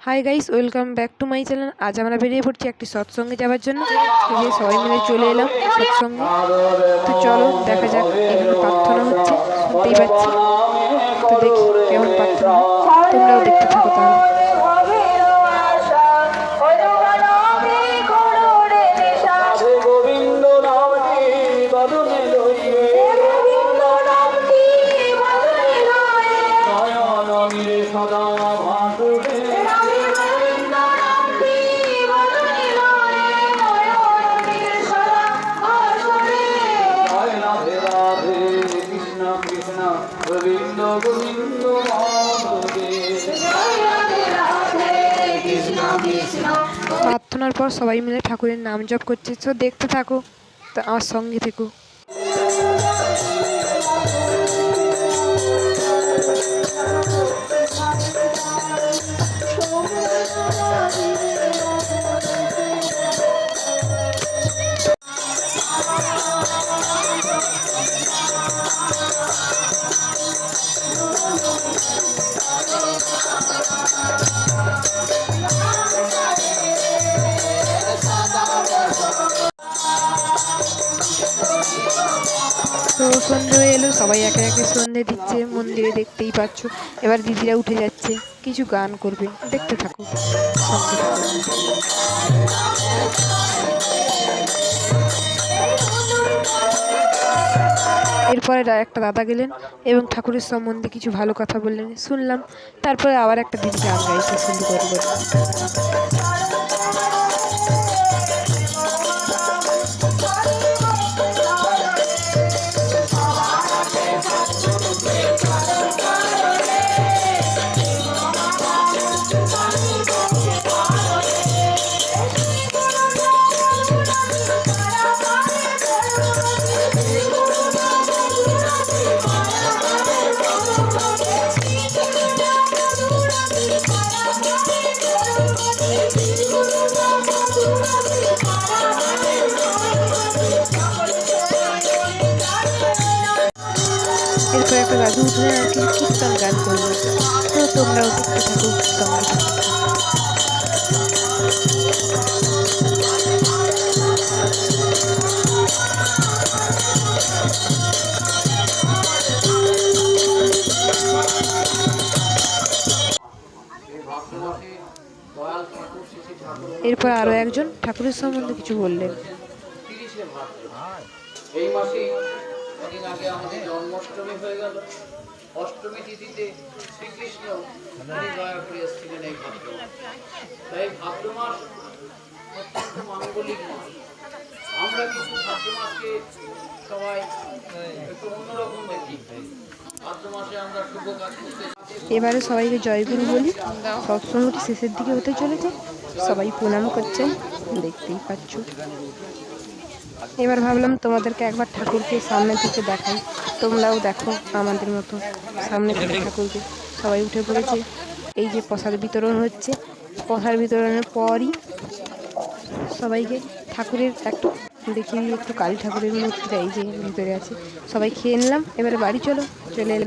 Hi guys, welcome back to my channel. আজ আমরা বেরিয়ে পড়ছি একটি সৎসঙ্গে যাওয়ার জন্য। এই যে সবাই মিলে চলে এলাম সৎসঙ্গে। তো চলো দেখা যাক। এখানে প্রার্থনা হচ্ছে, শুনতেই পাচ্ছি। তো দেখি কেমন প্রার্থনা হয়, তোমরাও দেখতে থাকো তাহলে। প্রার্থনার পর সবাই মিলে ঠাকুরের নাম জপ করছে। তো দেখতে থাকো, তো আমার সঙ্গে থেকো। তো সন্ধে হয়ে এলো, সবাই একে একে সন্ধে দিচ্ছে মন্দিরে, দেখতেই পাচ্ছ। এবার দিদিরা উঠে যাচ্ছে, কিছু গান করবে, দেখতে থাকো সঙ্গে থাকো। এরপরে একটা দাদা গেলেন এবং ঠাকুরের সম্বন্ধে কিছু ভালো কথা বললেন, শুনলাম। তারপরে আবার একটা দিদি গান গাইতে শুরু করলো। এরপর একটা দাদু উঠলেন আর কি কীর্তন গান করলো। তো তোমরাও দেখতে থাকো সঙ্গে। এরপর আরো একজন ঠাকুরের সম্বন্ধে কিছু বললেন। এই মাসে কদিন আগে আমাদের জন্মাষ্টমী হয়ে গেল। অষ্টমী তিথিতে শ্রীকৃষ্ণ দয়া করে এসেছিলেন এই ভাদ্র। তাই ভাদ্র মাস অত্যন্ত মাঙ্গলিক মাস। আমরা কিন্তু ভাদ্র মাসকে সবাই একটু অন্যরকম দেখি। ভাদ্র মাসে আমরা শুভ কাজ করতে। এবারে সবাইকে জয়গুরু বলি। সৎসঙ্গটি শেষের দিকে হতে চলেছে, সবাই প্রণাম করছেন, দেখতেই পাচ্ছ। এবার ভাবলাম তোমাদেরকে একবার ঠাকুরকে সামনে থেকে দেখাই, তোমরাও দেখো আমাদের মতো সামনে থেকে ঠাকুরকে। সবাই উঠে পড়েছে। এই যে প্রসাদ বিতরণ হচ্ছে, প্রসাদ বিতরণের পরই সবাইকে ঠাকুরের একটু দেখিয়ে একটু কালী ঠাকুরের মূর্তিটা এই যে ভিতরে আছে, সবাই খেয়ে নিলাম। এবারে বাড়ি চলে এলাম।